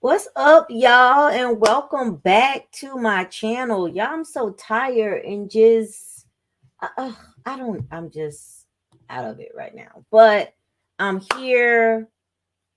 What's up, y'all, and welcome back to my channel. Y'all, I'm so tired and just, I'm just out of it right now. But I'm here.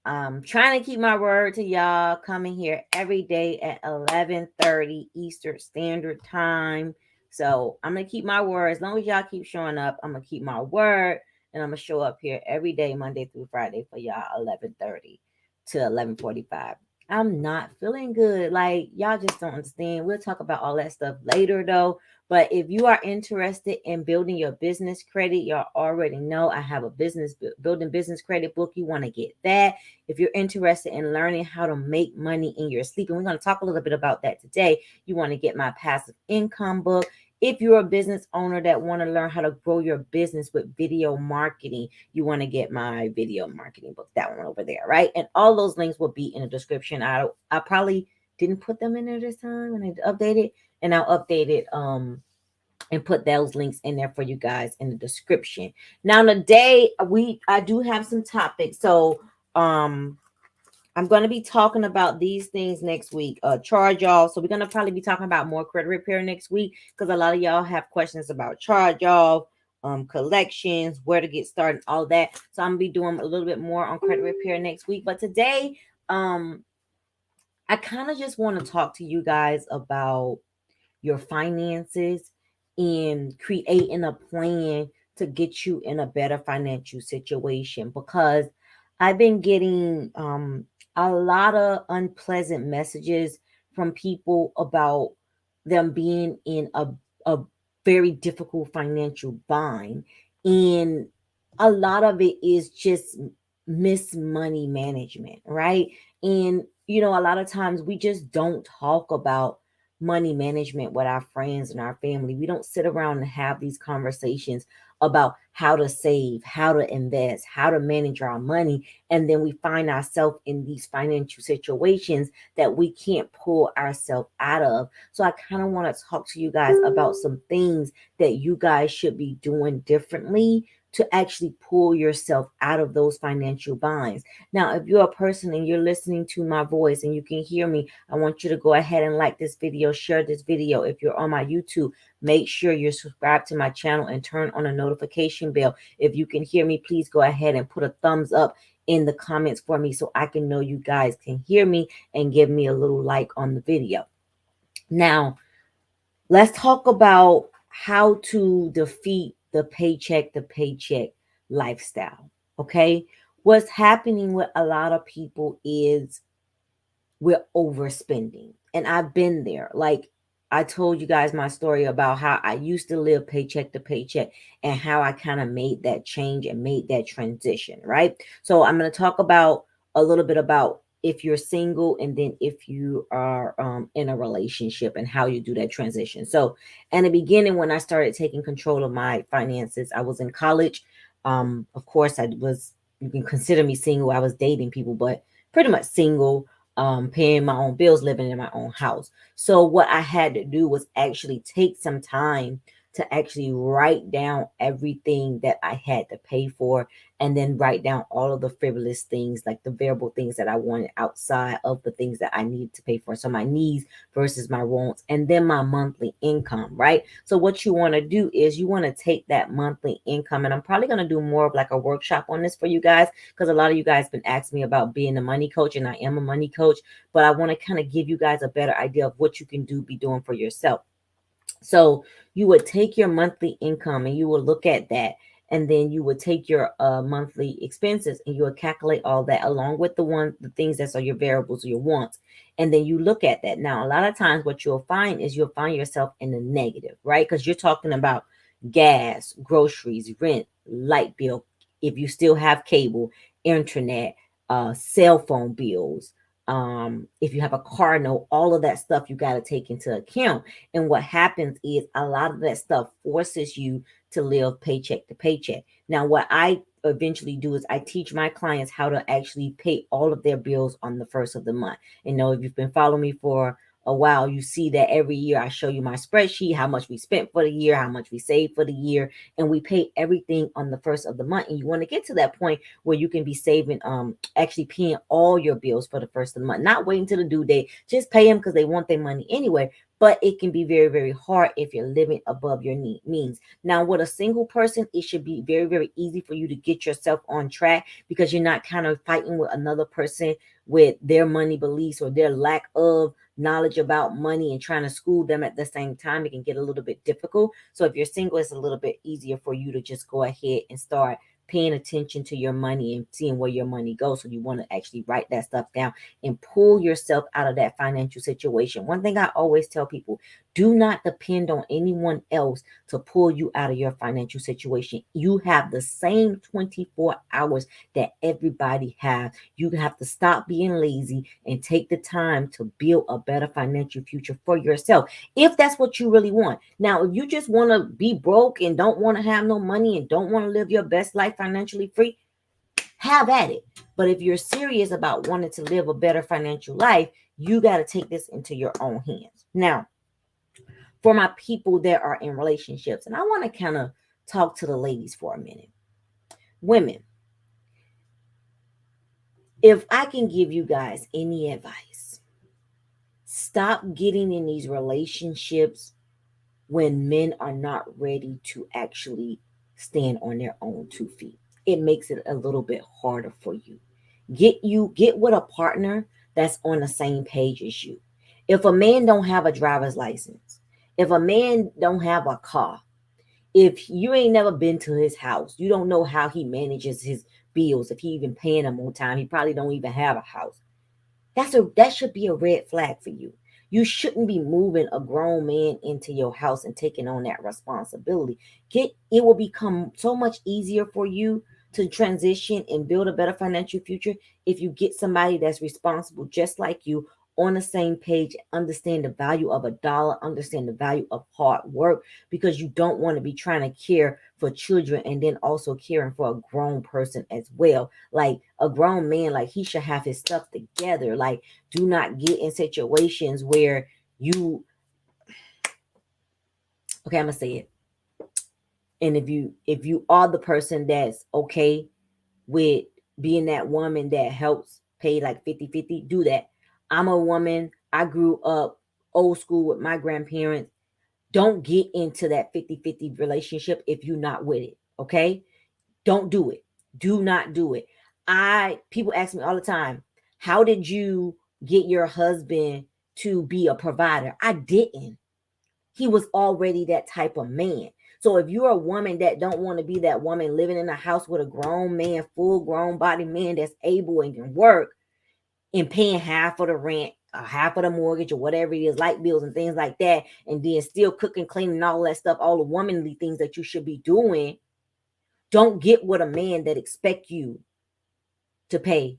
I'm trying to keep my word to y'all. Coming here every day at 11:30 Eastern Standard Time. So I'm gonna keep my word. As long as y'all keep showing up, I'm gonna keep my word, and I'm gonna show up here every day, Monday through Friday, for y'all 11:30 to 11:45. I'm not feeling good. Like, y'all just don't understand. We'll talk about all that stuff later though. But if you are interested in building your business credit, y'all already know I have a building business credit book. You want to get that. If you're interested in learning how to make money in your sleep, and we're going to talk a little bit about that today, you want to get my passive income book. If you're a business owner that want to learn how to grow your business with video marketing, you want to get my video marketing book, that one over there, right? And all those links will be in the description. I probably didn't put them in there this time, and I updated it, and I'll update it and put those links in there for you guys in the description. Now today I do have some topics. So I'm going to be talking about these things next week. Charge off. So we're going to probably be talking about more credit repair next week because a lot of y'all have questions about charge off, collections, where to get started, all that. So I'm gonna be doing a little bit more on credit repair next week. But today, I kind of just want to talk to you guys about your finances and creating a plan to get you in a better financial situation, because I've been getting a lot of unpleasant messages from people about them being in a very difficult financial bind, and a lot of it is just miss money management, right? And a lot of times we just don't talk about money management with our friends and our family. We don't sit around and have these conversations about how to save, how to invest, how to manage our money. And then we find ourselves in these financial situations that we can't pull ourselves out of. So I kind of want to talk to you guys about some things that you guys should be doing differently to actually pull yourself out of those financial binds. Now, if you're a person and you're listening to my voice and you can hear me, I want you to go ahead and like this video, share this video. If you're on my YouTube, make sure you're subscribed to my channel and turn on a notification bell. If you can hear me, please go ahead and put a thumbs up in the comments for me so I can know you guys can hear me and give me a little like on the video. Now, let's talk about how to defeat the paycheck to paycheck lifestyle. Okay. What's happening with a lot of people is we're overspending. And I've been there. Like, I told you guys my story about how I used to live paycheck to paycheck and how I kind of made that change and made that transition, right? So I'm going to talk about a little bit about if you're single, and then if you are in a relationship, and how you do that transition. So in the beginning, when I started taking control of my finances, I was in college. Of course, you can consider me single. I was dating people, but pretty much single, paying my own bills, living in my own house. So what I had to do was actually take some time to actually write down everything that I had to pay for, and then write down all of the frivolous things, like the variable things that I wanted outside of the things that I needed to pay for. So my needs versus my wants, and then my monthly income, right? So what you want to do is you want to take that monthly income, and I'm probably going to do more of like a workshop on this for you guys, because a lot of you guys been asking me about being a money coach, and I am a money coach, but I want to kind of give you guys a better idea of what you can be doing for yourself. So you would take your monthly income and you would look at that, and then you would take your monthly expenses and you would calculate all that along with the things that are your variables or your wants, and then you look at that. Now, a lot of times what you'll find is you'll find yourself in the negative, right? Because you're talking about gas, groceries, rent, light bill, if you still have cable, internet, cell phone bills, if you have a car note, all of that stuff you got to take into account. And what happens is a lot of that stuff forces you to live paycheck to paycheck. Now, what I eventually do is I teach my clients how to actually pay all of their bills on the first of the month. And know, if you've been following me for a while, you see that every year I show you my spreadsheet, how much we spent for the year, how much we saved for the year, and we pay everything on the first of the month. And you want to get to that point where you can be saving, actually paying all your bills for the first of the month, not waiting till the due date. Just pay them because they want their money anyway. But it can be very, very hard if you're living above your means. Now, with a single person, it should be very, very easy for you to get yourself on track because you're not kind of fighting with another person with their money beliefs or their lack of knowledge about money and trying to school them at the same time. It can get a little bit difficult. So if you're single, it's a little bit easier for you to just go ahead and start paying attention to your money and seeing where your money goes. So you want to actually write that stuff down and pull yourself out of that financial situation. One thing I always tell people, do not depend on anyone else to pull you out of your financial situation. You have the same 24 hours that everybody has. You have to stop being lazy and take the time to build a better financial future for yourself, if that's what you really want. Now, if you just want to be broke and don't want to have no money and don't want to live your best life financially free, have at it. But if you're serious about wanting to live a better financial life, you got to take this into your own hands. Now, for my people that are in relationships, and I want to kind of talk to the ladies for a minute. Women, if I can give you guys any advice, stop getting in these relationships when men are not ready to actually stand on their own 2 feet. It makes it a little bit harder for you. Get with a partner that's on the same page as you. If a man don't have a driver's license, if a man don't have a car, if you ain't never been to his house, you don't know how he manages his bills, if he even paying them on time, he probably don't even have a house. That should be a red flag for you. You shouldn't be moving a grown man into your house and taking on that responsibility. It will become so much easier for you to transition and build a better financial future if you get somebody that's responsible just like you, on the same page, understand the value of a dollar, understand the value of hard work, because you don't want to be trying to care for children and then also caring for a grown person as well. Like a grown man, like he should have his stuff together. Like, do not get in situations where you, okay, I'm gonna say it. And if you are the person that's okay with being that woman that helps pay like 50-50, do that. I'm a woman. I grew up old school with my grandparents. Don't get into that 50-50 relationship if you're not with it. Okay? Don't do it. Do not do it. People ask me all the time, how did you get your husband to be a provider? I didn't. He was already that type of man. So if you're a woman that don't want to be that woman living in a house with a grown man, full grown body man that's able and can work and paying half of the rent, or half of the mortgage, or whatever it is, light bills and things like that, and then still cooking, cleaning, all that stuff, all the womanly things that you should be doing, don't get with a man that expect you to pay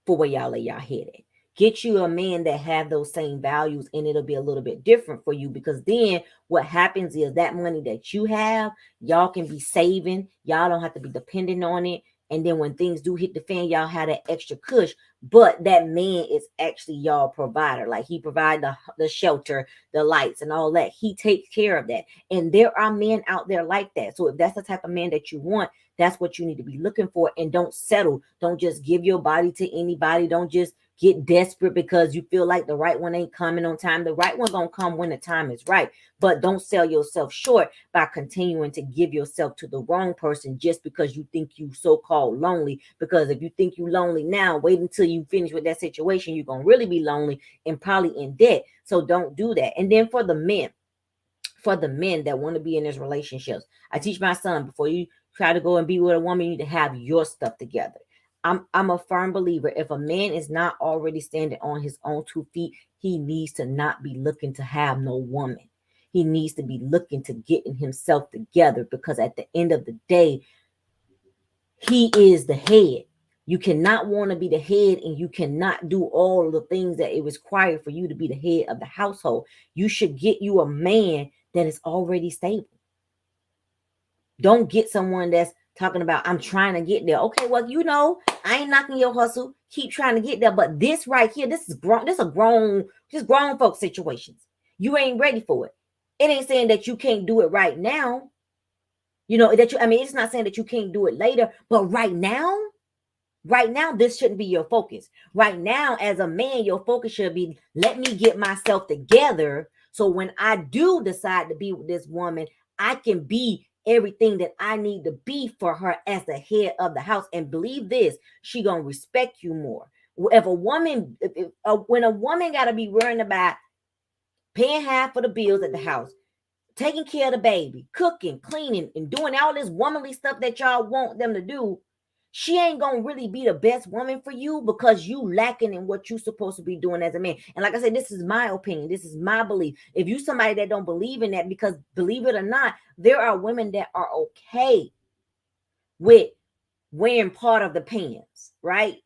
for where y'all lay y'all head at. Get you a man that have those same values, and it'll be a little bit different for you, because then what happens is that money that you have, y'all can be saving. Y'all don't have to be dependent on it. And then when things do hit the fan, y'all have that extra cush. But that man is actually y'all provider. Like, he provide the shelter, the lights, and all that. He takes care of that. And there are men out there like that. So if that's the type of man that you want, that's what you need to be looking for. And don't settle. Don't just give your body to anybody. Don't just get desperate because you feel like the right one ain't coming on time. The right one gonna come when the time is right. But don't sell yourself short by continuing to give yourself to the wrong person just because you think you so-called lonely. Because if you think you lonely now, wait until you finish with that situation. You're gonna really be lonely and probably in debt. So don't do that. And then for the men that want to be in these relationships, I teach my son, before you try to go and be with a woman, you need to have your stuff together. I'm a firm believer. If a man is not already standing on his own 2 feet, he needs to not be looking to have no woman. He needs to be looking to getting himself together, because at the end of the day, he is the head. You cannot want to be the head and you cannot do all the things that it was required for you to be the head of the household. You should get you a man that is already stable. Don't get someone that's talking about I'm trying to get there. Okay, well, I ain't knocking your hustle. Keep trying to get there. But this right here, this is grown, just grown folk situations. You ain't ready for it. It ain't saying that you can't do it right now. It's not saying that you can't do it later, but right now, this shouldn't be your focus. Right now, as a man, your focus should be, let me get myself together. So when I do decide to be with this woman, I can be everything that I need to be for her as the head of the house. And believe this, she gonna respect you more. If a woman, when a woman gotta be worrying about paying half of the bills at the house, taking care of the baby, cooking, cleaning, and doing all this womanly stuff that y'all want them to do, she ain't gonna really be the best woman for you because you lacking in what you supposed to be doing as a man. And like I said, this is my opinion. This is my belief. If you somebody that don't believe in that, because believe it or not, there are women that are okay with wearing part of the pants, right?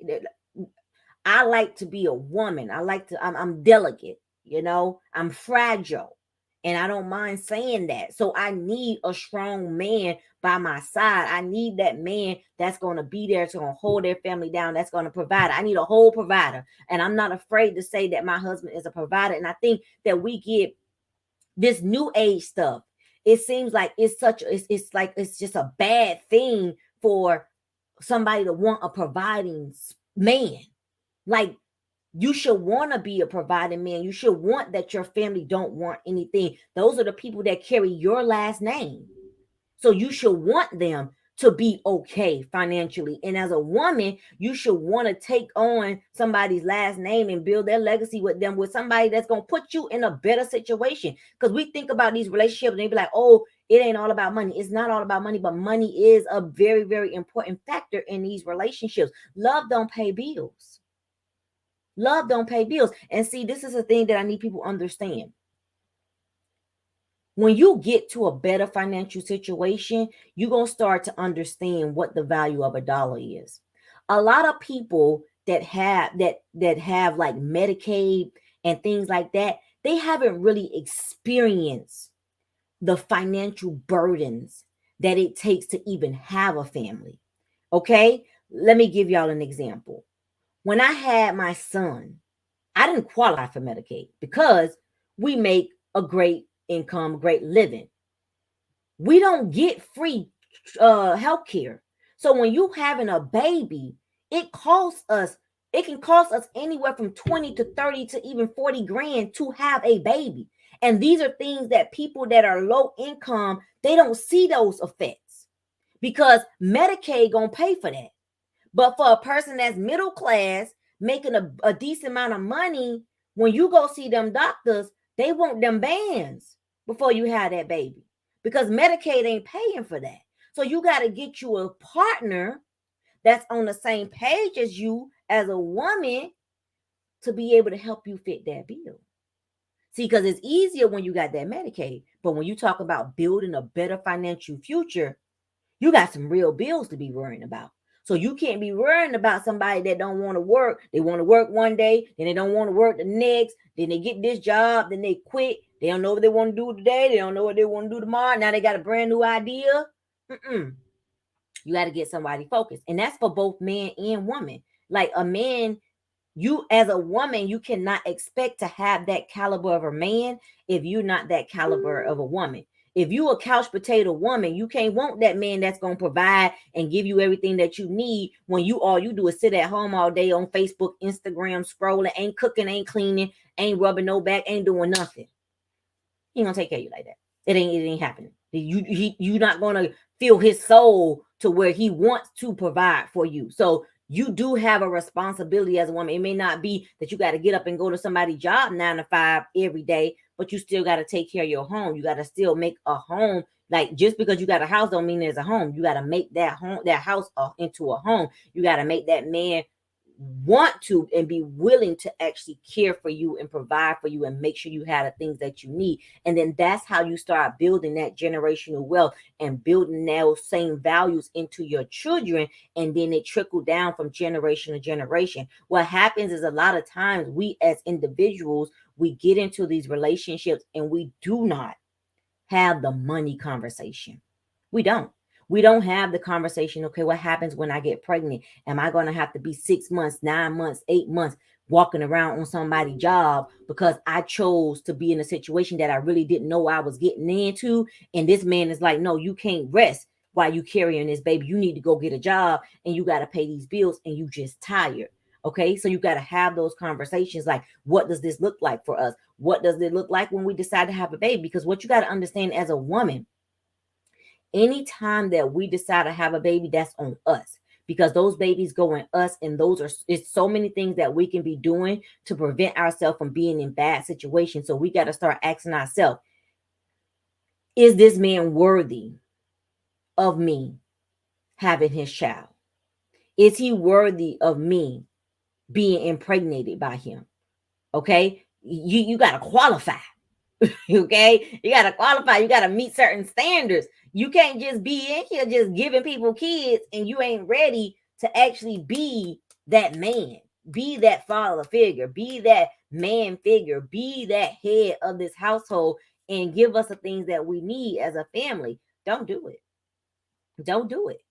I like to be a woman. I'm delicate, I'm fragile. And I don't mind saying that. So I need a strong man by my side. I need that man that's going to be there to hold their family down, that's going to provide. I need a whole provider. And I'm not afraid to say that my husband is a provider. And I think that we get this new age stuff. It seems like it's just a bad thing for somebody to want a providing man. Like, you should want to be a providing man. You should want that your family don't want anything. Those are the people that carry your last name. So you should want them to be okay financially. And as a woman, you should want to take on somebody's last name and build their legacy with them, with somebody that's going to put you in a better situation. Because we think about these relationships and they be like, oh, it ain't all about money. It's not all about money, but money is a very, very important factor in these relationships. Love don't pay bills. Love don't pay bills. And see, this is a thing that I need people to understand. When you get to a better financial situation, you're going to start to understand what the value of a dollar is. A lot of people that have like Medicaid and things like that, they haven't really experienced the financial burdens that it takes to even have a family. Okay? Let me give y'all an example. When I had my son, I didn't qualify for Medicaid because we make a great income, great living. We don't get free health care. So when you having a baby, it can cost us anywhere from 20 to 30 to even 40 grand to have a baby. And these are things that people that are low income, they don't see those effects because Medicaid gonna pay for that. But for a person that's middle class, making a decent amount of money, when you go see them doctors, they want them bands before you have that baby because Medicaid ain't paying for that. So you got to get you a partner that's on the same page as you as a woman to be able to help you fit that bill. See, because it's easier when you got that Medicaid. But when you talk about building a better financial future, you got some real bills to be worrying about. So you can't be worrying about somebody that don't want to work. They want to work one day, then they don't want to work the next. Then they get this job, then they quit. They don't know what they want to do today. They don't know what they want to do tomorrow. Now they got a brand new idea. You got to get somebody focused. And that's for both man and woman. Like a man, you as a woman, you cannot expect to have that caliber of a man if you're not that caliber of a woman. If you a couch potato woman, you can't want that man that's going to provide and give you everything that you need when all you do is sit at home all day on Facebook, Instagram, scrolling, ain't cooking, ain't cleaning, ain't rubbing no back, ain't doing nothing. He ain't gonna take care of you like that. It ain't happening. You're not gonna feel his soul to where he wants to provide for you. So you do have a responsibility as a woman. It may not be that you got to get up and go to somebody's job 9 to 5 every day, but you still got to take care of your home. You got to still make a home. Like just because you got a house don't mean there's a home. You got to make that house into a home. You got to make that man want to and be willing to actually care for you and provide for you and make sure you have the things that you need. And then that's how you start building that generational wealth and building those same values into your children. And then it trickle down from generation to generation. What happens is a lot of times we as individuals, we get into these relationships and we do not have the money conversation. We don't. We don't have the conversation. Okay, what happens when I get pregnant? Am I going to have to be 6 months, 9 months, 8 months walking around on somebody's job because I chose to be in a situation that I really didn't know I was getting into? And this man is like, no, you can't rest while you carrying this baby. You need to go get a job and you got to pay these bills and you just tired. Okay, so you got to have those conversations like, what does this look like for us? What does it look like when we decide to have a baby? Because what you got to understand as a woman, anytime that we decide to have a baby, that's on us, because those babies go in us, and those are, it's so many things that we can be doing to prevent ourselves from being in bad situations. So we got to start asking ourselves, is this man worthy of me having his child? Is he worthy of me being impregnated by him? Okay, you got to qualify. Okay, you got to qualify. You got to meet certain standards. You can't just be in here just giving people kids and you ain't ready to actually be that man, be that father figure, be that man figure, be that head of this household, and give us the things that we need as a family. Don't do it. Don't do it.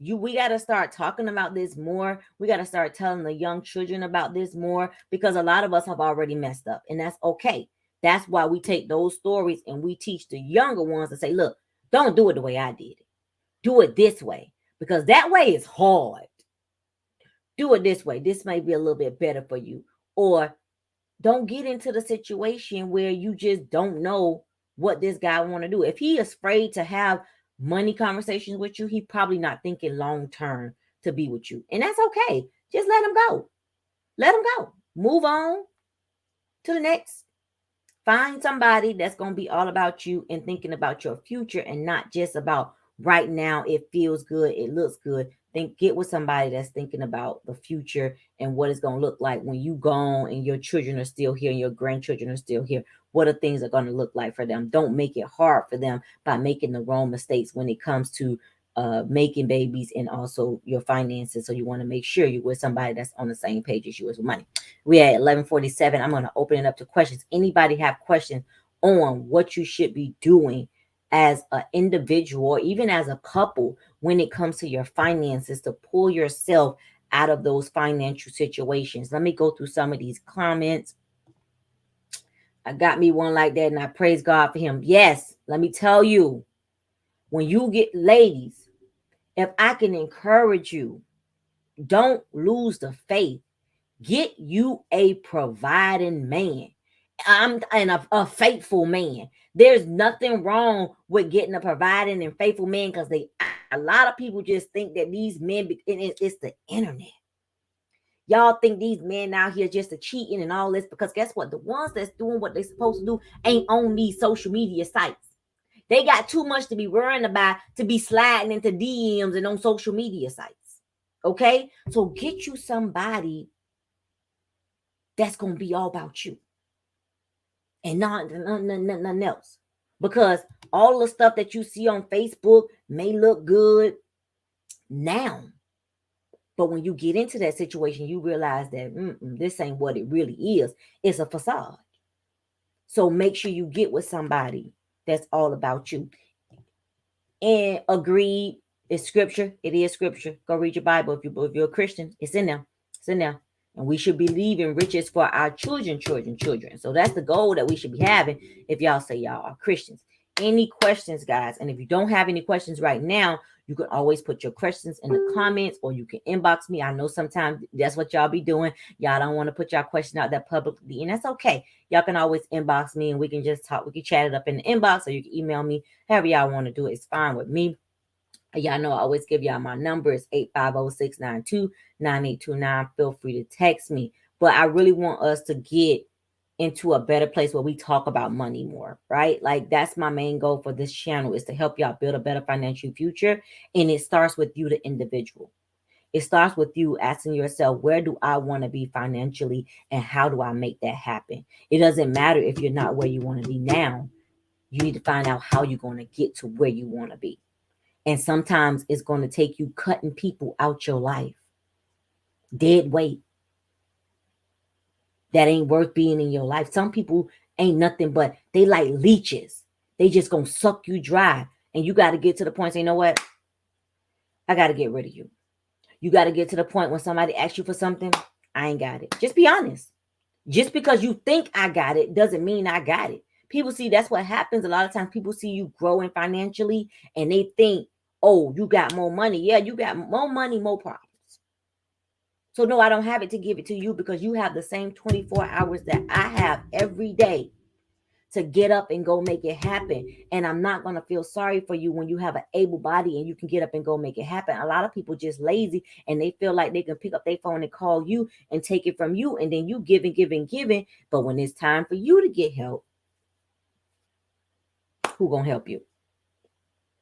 We got to start talking about this more. We got to start telling the young children about this more, because a lot of us have already messed up, and that's okay. That's why we take those stories and we teach the younger ones to say, look, don't do it the way I did it. Do it this way, because that way is hard. Do it this way. This may be a little bit better for you. Or don't get into the situation where you just don't know what this guy want to do. If he is afraid to have money conversations with you, he probably not thinking long term to be with you. And that's okay. Just let him go. Let him go. Move on to the next. Find somebody that's going to be all about you and thinking about your future, and not just about right now. It feels good. It looks good. Get with somebody that's thinking about the future and what it's going to look like when you gone and your children are still here and your grandchildren are still here. What are things are going to look like for them? Don't make it hard for them by making the wrong mistakes when it comes to making babies and also your finances. So you want to make sure you're with somebody that's on the same page as you with money. We at 11:47. I'm going to open it up to questions. Anybody have questions on what you should be doing as an individual or even as a couple when it comes to your finances to pull yourself out of those financial situations? Let me go through some of these comments. I got me one like that, and I praise God for him. Yes, let me tell you, when you get, ladies, if I can encourage you, don't lose the faith. Get you a providing man. I'm a faithful man. There's nothing wrong with getting a providing and faithful man, because a lot of people just think that these men, it's the internet. Y'all think these men out here just a cheating and all this, because guess what? The ones that's doing what they're supposed to do ain't on these social media sites. They got too much to be worrying about to be sliding into DMs and on social media sites. Okay? So get you somebody that's going to be all about you and nothing else. Because all the stuff that you see on Facebook may look good now, but when you get into that situation, you realize that this ain't what it really is. It's a facade. So make sure you get with somebody that's all about you. And agreed, it's scripture. It is scripture. Go read your Bible. If you're a Christian, it's in there. It's in there. And we should be leaving riches for our children. So that's the goal that we should be having if y'all say y'all are Christians. Any questions, guys? And if you don't have any questions right now, you can always put your questions in the comments, or you can inbox me. I know sometimes that's what y'all be doing. Y'all don't want to put y'all question out there publicly, and that's okay. Y'all can always inbox me and we can just talk. We can chat it up in the inbox, or you can email me. However y'all want to do it, it's fine with me. Y'all know I always give y'all my number. It's 850-692-9829. Feel free to text me. But I really want us to get into a better place where we talk about money more, right? Like, that's my main goal for this channel, is to help y'all build a better financial future. And it starts with you, the individual. It starts with you asking yourself, where do I want to be financially, and how do I make that happen? It doesn't matter if you're not where you want to be now. You need to find out how you're going to get to where you want to be. And sometimes it's going to take you cutting people out your life. Dead weight. That ain't worth being in your life. Some people ain't nothing but, they like leeches. They just going to suck you dry. And you got to get to the point, say, you know what? I got to get rid of you. You got to get to the point when somebody asks you for something, I ain't got it. Just be honest. Just because you think I got it doesn't mean I got it. People see that's what happens. A lot of times people see you growing financially and they think, oh, you got more money. Yeah, you got more money, more problems. So no, I don't have it to give it to you because you have the same 24 hours that I have every day to get up and go make it happen. And I'm not going to feel sorry for you when you have an able body and you can get up and go make it happen. A lot of people just lazy and they feel like they can pick up their phone and call you and take it from you. And then you giving. But when it's time for you to get help, who going to help you?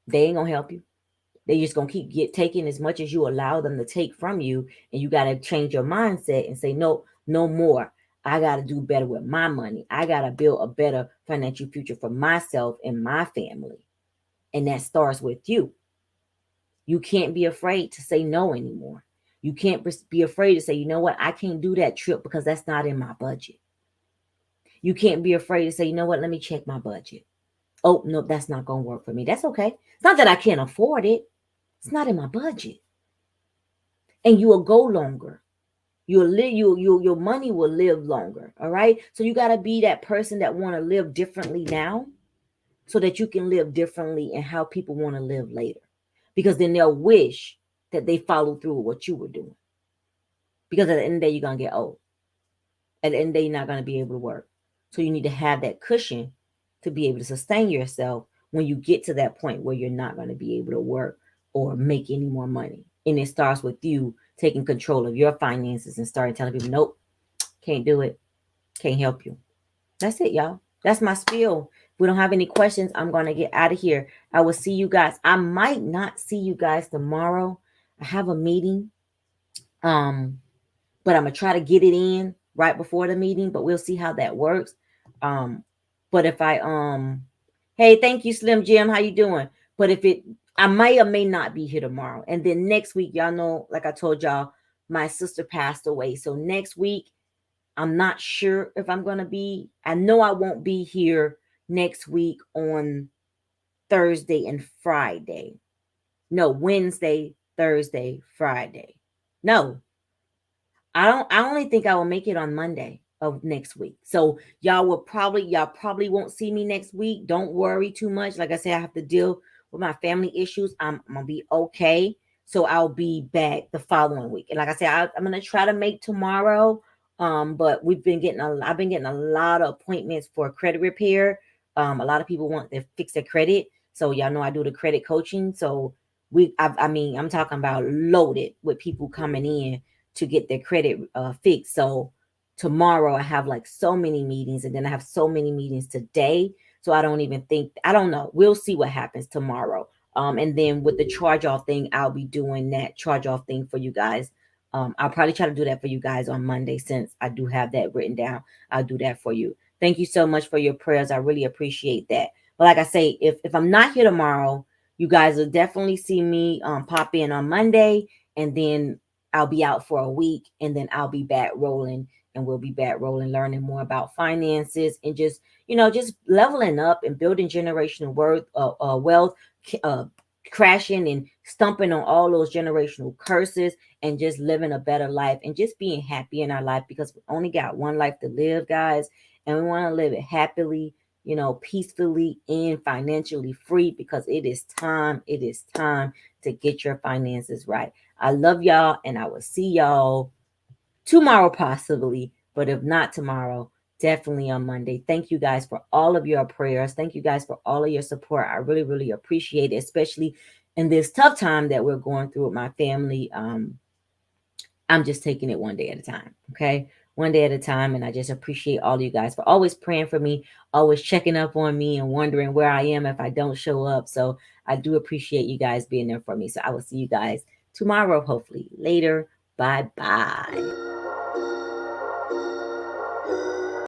They ain't going to help you. They just going to keep taking as much as you allow them to take from you. And you got to change your mindset and say, no more. I got to do better with my money. I got to build a better financial future for myself and my family. And that starts with you. You can't be afraid to say no anymore. You can't be afraid to say, you know what, I can't do that trip because that's not in my budget. You can't be afraid to say, you know what, let me check my budget. Oh, no, that's not going to work for me. That's okay. It's not that I can't afford it. It's not in my budget. And you will go longer. You'll live, your money will live longer. All right. So you got to be that person that want to live differently now so that you can live differently and how people want to live later. Because then they'll wish that they followed through with what you were doing. Because at the end of the day, you're going to get old. At the end of the day, you're not going to be able to work. So you need to have that cushion to be able to sustain yourself when you get to that point where you're not going to be able to work or make any more money. And it starts with you taking control of your finances and starting telling people, nope, can't do it. Can't help you. That's it, y'all. That's my spiel. If we don't have any questions, I'm going to get out of here. I will see you guys. I might not see you guys tomorrow. I have a meeting. But I'm going to try to get it in right before the meeting, but we'll see how that works. But if hey, thank you, Slim Jim. How you doing? But I may or may not be here tomorrow. And then next week, y'all know, like I told y'all, my sister passed away. So next week, I'm not sure if I'm going to be. I know I won't be here next week on Thursday and Friday. No, Wednesday, Thursday, Friday. No, I only think I will make it on Monday of next week. So y'all probably won't see me next week. Don't worry too much. Like I said, I have to deal with my family issues. I'm going to be okay. So I'll be back the following week. And like I said, I'm going to try to make tomorrow. But I've been getting a lot of appointments for credit repair. A lot of people want to fix their credit. So y'all know I do the credit coaching. So I'm talking about loaded with people coming in to get their credit fixed. So tomorrow I have like so many meetings, and then I have so many meetings today. So I don't know. We'll see what happens tomorrow. And then with the charge off thing, I'll be doing that charge off thing for you guys. I'll probably try to do that for you guys on Monday, since I do have that written down. I'll do that for you. Thank you so much for your prayers. I really appreciate that. But like I say, if I'm not here tomorrow, you guys will definitely see me pop in on Monday, and then I'll be out for a week, and then I'll be back rolling, and we'll be back rolling, learning more about finances and just leveling up and building generational wealth, crashing and stumping on all those generational curses, and just living a better life and just being happy in our life, because we only got one life to live, guys, and we want to live it happily, peacefully and financially free, because it is time to get your finances right. I love y'all, and I will see y'all tomorrow possibly, but if not tomorrow, definitely on Monday. Thank you guys for all of your prayers. Thank you guys for all of your support. I really, really appreciate it, especially in this tough time that we're going through with my family. I'm just taking it one day at a time, okay? One day at a time, and I just appreciate all of you guys for always praying for me, always checking up on me and wondering where I am if I don't show up. So I do appreciate you guys being there for me. So I will see you guys tomorrow, hopefully. Later. Bye-bye.